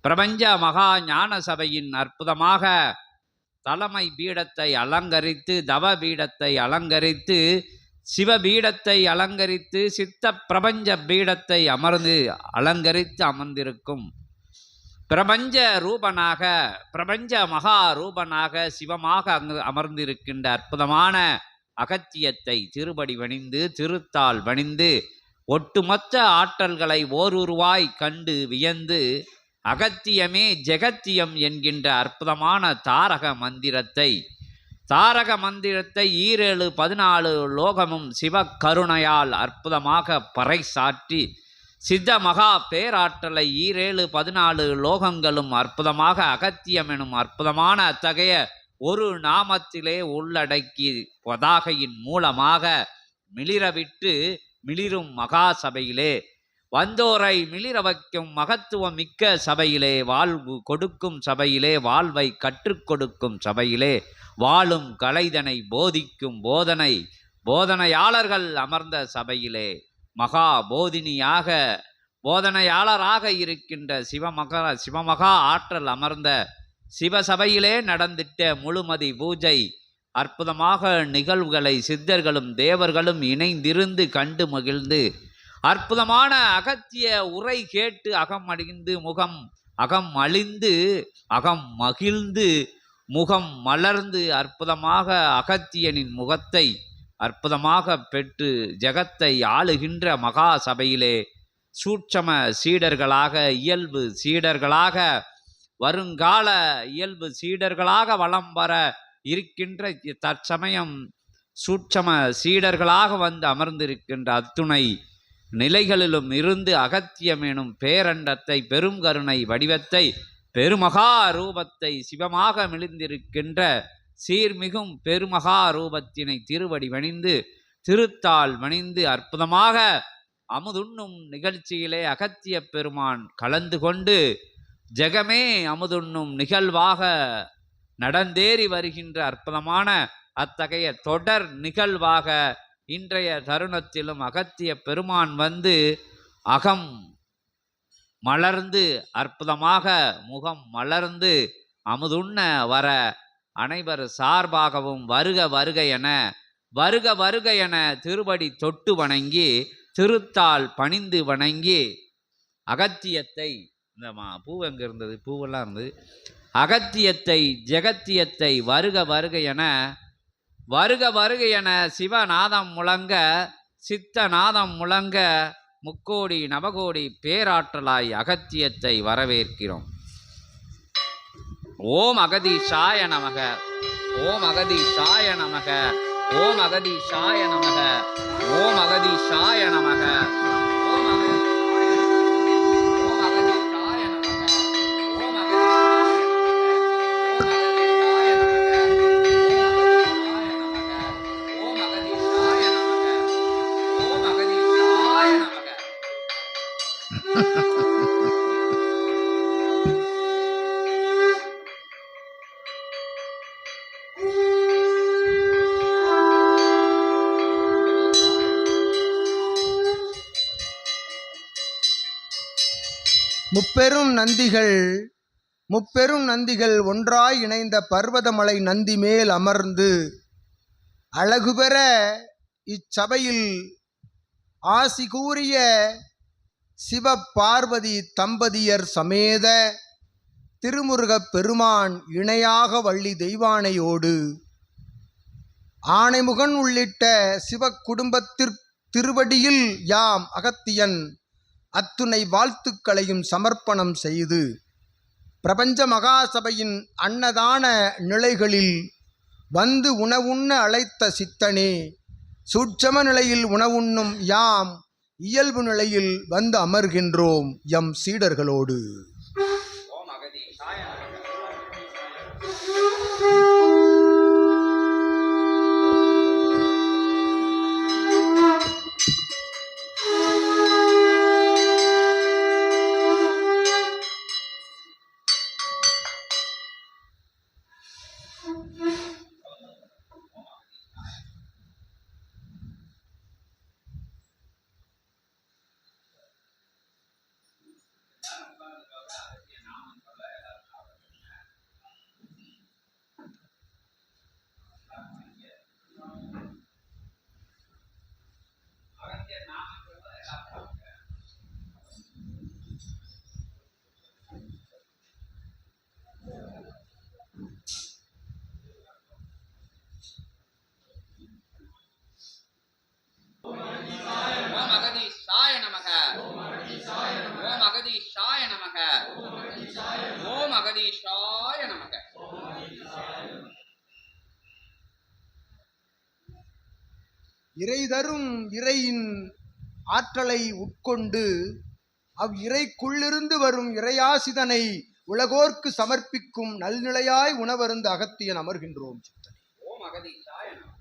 பிரபஞ்ச மகா ஞான சபையின் அற்புதமாக தலைமை பீடத்தை அலங்கரித்து, தவ பீடத்தை அலங்கரித்து, சிவபீடத்தை அலங்கரித்து, சித்த பிரபஞ்ச பீடத்தை அலங்கரித்து அமர்ந்திருக்கும் பிரபஞ்ச ரூபனாக, பிரபஞ்ச மகா ரூபனாக சிவமாக அங்கு அமர்ந்திருக்கின்ற அற்புதமான அகத்தியத்தை திருபடி வணிந்து, திருத்தால் வணிந்து, ஒட்டுமொத்த ஆற்றல்களை ஓருருவாய் கண்டு வியந்து, அகத்தியமே ஜெகத்தியம் என்கின்ற அற்புதமான தாரக மந்திரத்தை 14 லோகமும் சிவ கருணையால் அற்புதமாக பறைசாற்றி, சித்த மகா பேராற்றலை 14 லோகங்களும் அற்புதமாக அகத்தியம் எனும் அற்புதமான அத்தகைய ஒரு நாமத்திலே உள்ளடக்கி பதாகையின் மூலமாக மிளிரவிட்டு மிளிரும் மகா சபையிலே, வந்தோரை மிளிர வைக்கும் மகத்துவம் மிக்க சபையிலே, வாழ்வு கொடுக்கும் சபையிலே, வாழ்வை கற்றுக் கொடுக்கும் சபையிலே, வாழும் கலைதனை போதிக்கும் போதனையாளர்கள் அமர்ந்த சபையிலே, மகா போதினியாக போதனையாளராக இருக்கின்ற சிவமகா ஆற்றல் அமர்ந்த சிவசபையிலே நடந்திட்ட முழுமதி பூஜை அற்புதமாக நிகழ்வுகளை சித்தர்களும் தேவர்களும் இணைந்திருந்து கண்டு மகிழ்ந்து, அற்புதமான அகத்திய உரை கேட்டு அகம் அழிந்து அகம் மகிழ்ந்து முகம் மலர்ந்து அற்புதமாக அகத்தியனின் முகத்தை அற்புதமாக பெற்று ஜெகத்தை ஆளுகின்ற மகா சபையிலே சூட்சம சீடர்களாக, இயல்பு சீடர்களாக, வருங்கால இயல்பு சீடர்களாக வலம் வர இருக்கின்ற தற்சமயம் சூட்சம சீடர்களாக வந்து அமர்ந்திருக்கின்ற அத்துணை நிலைகளிலும் இருந்து அகத்தியம் எனும் பேரண்டத்தை, பெரும் கருணை வடிவத்தை, பெருமகா ரூபத்தை, சிவமாக மிளிர்ந்திருக்கின்ற சீர்மிகும் பெருமகா ரூபத்தினை திருவடி வணிந்து, திருத்தால் வணிந்து அற்புதமாக அமுதுண்ணும் நிகழ்ச்சியிலே அகத்திய பெருமான் கலந்து கொண்டு ஜெகமே அமுதுண்ணும் நிகழ்வாக நடந்தேறி வருகின்ற அற்புதமான அத்தகைய தொடர் நிகழ்வாக இன்றைய தருணத்திலும் அகத்திய பெருமான் வந்து அகம் மலர்ந்து அற்புதமாக முகம் மலர்ந்து அமுதுண்ண வர அனைவர் சார்பாகவும் வருக வருக என திருவடி தொட்டு வணங்கி, திருத்தால் பணிந்து வணங்கி, அகத்தியத்தை, இந்த பூ எங்கே இருந்தது, பூவெல்லாம் இருந்தது, அகத்தியத்தை ஜெகத்தியத்தை வருக என சிவநாதம் முழங்க, சித்தநாதம் முழங்க, முக்கோடி நவகோடி பேராற்றலாய் அகத்தியத்தை வரவேற்கிறோம். ஓம் அகதீஷாய நமக, ஓம் அகதீஷாய நமக, ஓம் அகதீஷாய நமக, ஓம் அகதீஷாய நமக, ஓம் முப்பெரும் நந்திகள் ஒன்றாய் இணைந்த பர்வதமலை நந்தி மேல் அமர்ந்து அழகுபெற இச்சபையில் ஆசி கூறிய சிவ பார்வதி தம்பதியர் சமேத திருமுருகப் பெருமான் இணையாக வள்ளி தெய்வானையோடு ஆணைமுகன் உள்ளிட்ட சிவ குடும்பத்திற் திருவடியில் யாம் அகத்தியன் அத்துணை வாழ்த்துக்களையும் சமர்ப்பணம் செய்து, பிரபஞ்ச மகாசபையின் அன்னதான நிலைகளில் வந்து உணவுண்ண அழைத்த சித்தனே, சூட்சம நிலையில் உணவுண்ணும் யாம் இயல்பு நிலையில் வந்து அமர்கின்றோம் எம் சீடர்களோடு. நமக. ஓம் அகதீஷாய நமக. இறை தரும் இறையின் ஆற்றலை உட்கொண்டு இறைக்குள்ளிருந்து வரும் இறையாசிதனை உலகோர்க்கு சமர்ப்பிக்கும் நல்நிலையாய் உணவருந்து அகத்தியன் அமர்கின்றோம். ஓம் அகதீஷாய நமக.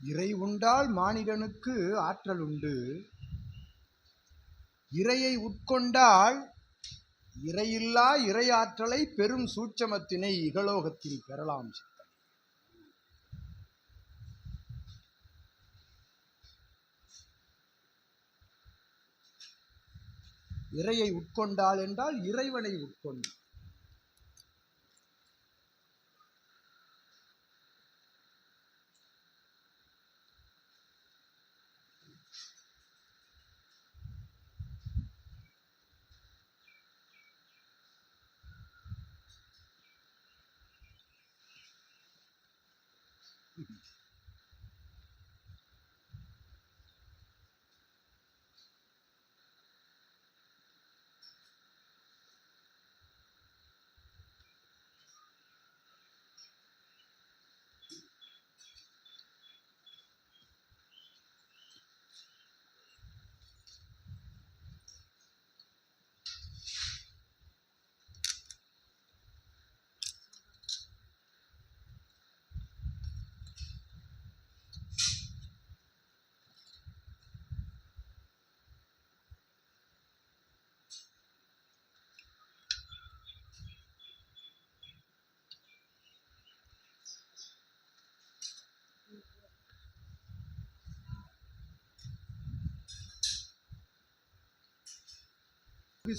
இறை உண்டால் மானிடனுக்கு ஆற்றல் உண்டு. இறையை உட்கொண்டால் இறையில்லா இறை ஆற்றலை பெரும் சூட்சமத்தினை இகலோகத்தில் பெறலாம். இறையை உட்கொண்டால் என்றால் இறைவனை உட்கொண்டால்.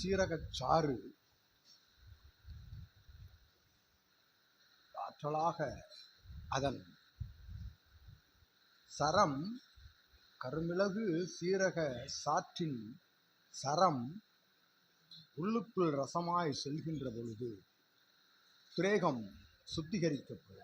சீரகச்சாறு ஆற்றலாக அதன் சரம் கருமிளகு சீரக சாற்றின் சரம் உள்ளுக்குள் ரசமாய் செல்கின்ற பொழுது திரேகம் சுத்திகரிக்கப்படும்.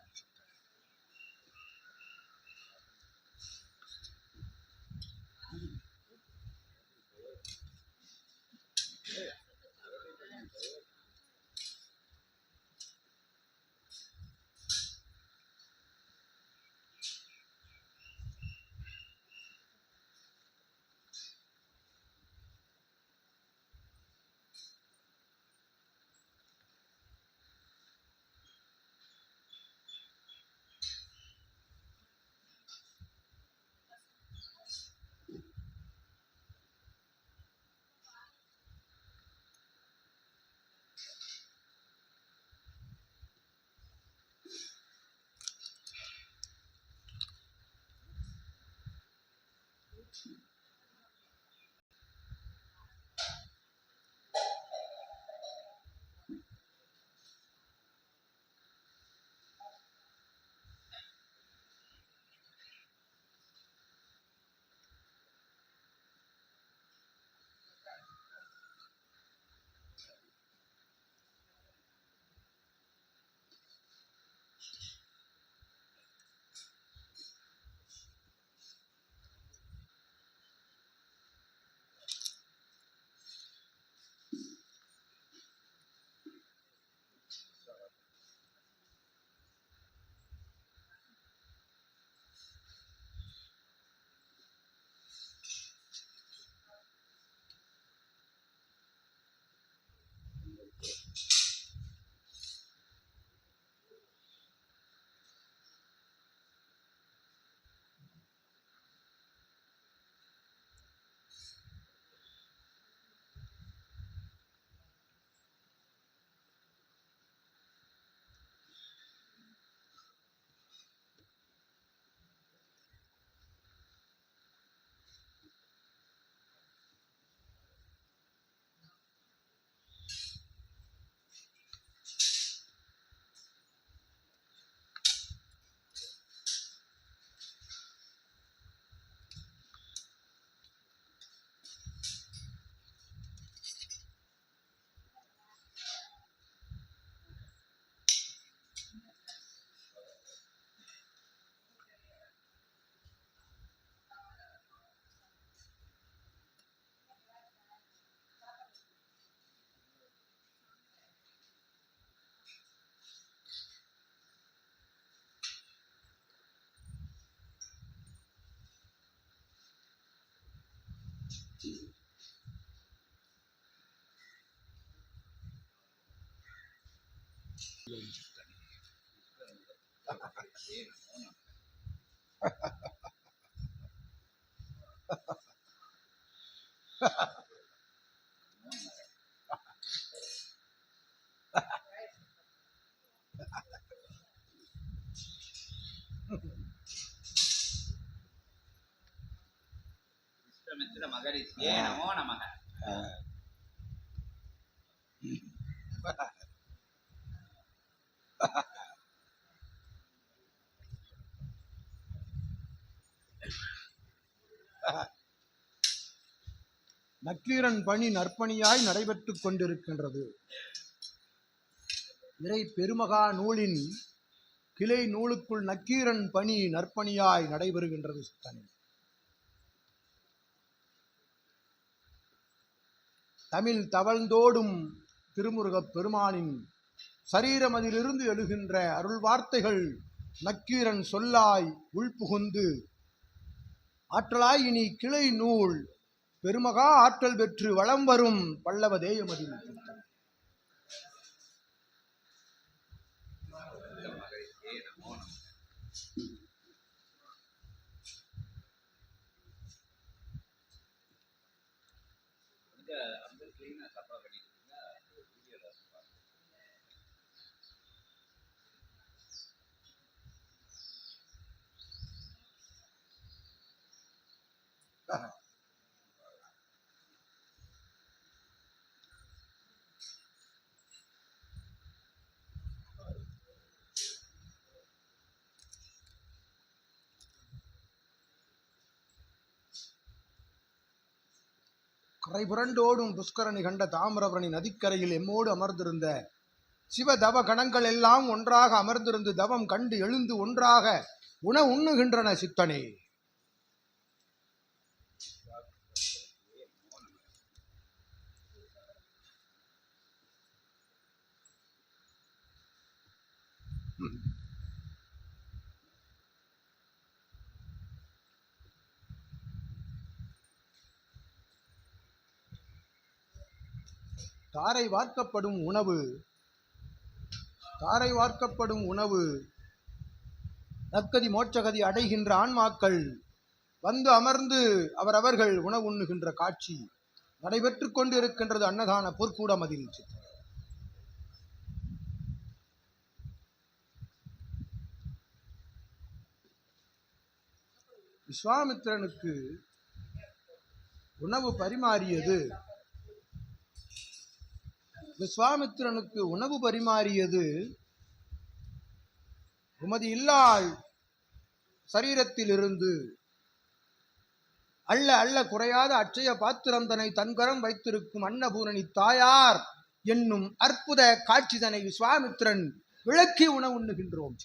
விஸ்வாமித்திர மகரிஷியே நமோ நமக. நக்கீரன் பணி நற்பணியாய் நடைபெற்றுக் கொண்டிருக்கின்றது. இறை பெருமகா நூலின் கிளை நூலுக்குள் நக்கீரன் பணி நற்பணியாய் நடைபெறுகின்றது. தமிழ் தவழ்ந்தோடும் திருமுருகப் பெருமானின் சரீரமதிலிருந்து எழுகின்ற அருள் வார்த்தைகள் நக்கீரன் சொல்லாய் உள்புகுந்து ஆற்றலாய் இனி கிளை நூல் பெருமகா ஆற்றல் பெற்று வளம் வரும் பல்லவ தேயமதில் கரைபுரண்டோடும் புஷ்கரணி கண்ட தாமிரபரணி நதிக்கரையில் எம்மோடு அமர்ந்திருந்த சிவ தவ கணங்கள் எல்லாம் ஒன்றாக அமர்ந்திருந்து தவம் கண்டு எழுந்து ஒன்றாக உண்ணுகின்றன சித்தனே. தாரை வார்க்கப்படும் உணவு நற்கதி மோட்சகதி அடைகின்ற ஆன்மாக்கள் வந்து அமர்ந்து அவரவர்கள் உண்ணுகின்ற காட்சி நடைபெற்றுக் கொண்டிருக்கின்றது அன்னதான பொற்கூடமதில். விஸ்வாமித்திரனுக்கு உணவு பரிமாறியது. விஸ்வாமித்திரனுக்கு உணவு பரிமாறியது உமது இல்லாள் சரீரத்திலிருந்து அள்ள அள்ள குறையாத அட்சய பாத்திரம் தன்னை தன்கரம் வைத்திருக்கும் அன்னபூரணி தாயார் என்னும் அற்புத காட்சிதனை விஸ்வாமித்திரன் விளக்கி உணவு உண்ணுகின்றோம்.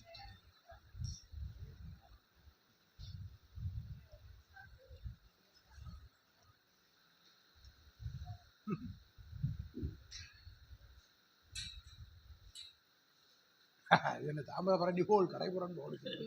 என்ன தாமிரபரணி போல் கரைபுரண்டு ஓடுகிறது.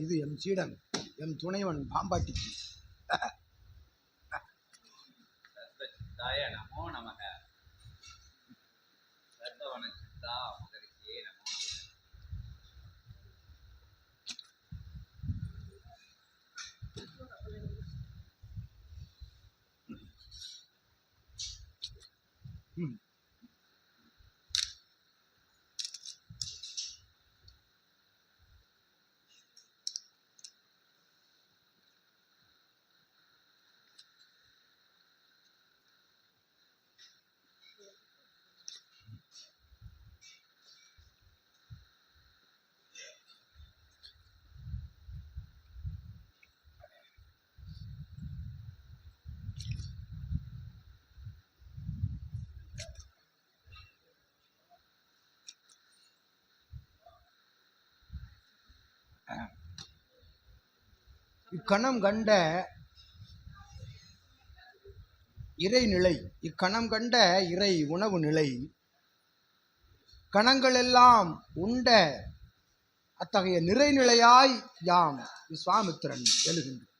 இது எம் சீடன், எம் துணைவன் பாம்பாட்டிக்கு. நமோ நமக. இக்கணம் கண்ட இறைநிலை, இக்கணம் கண்ட இறை உணவு நிலை, கணங்களெல்லாம் உண்ட அத்தகைய நிறைநிலையாய் யாம் விஸ்வாமித்திரன் எழுகின்றோம்.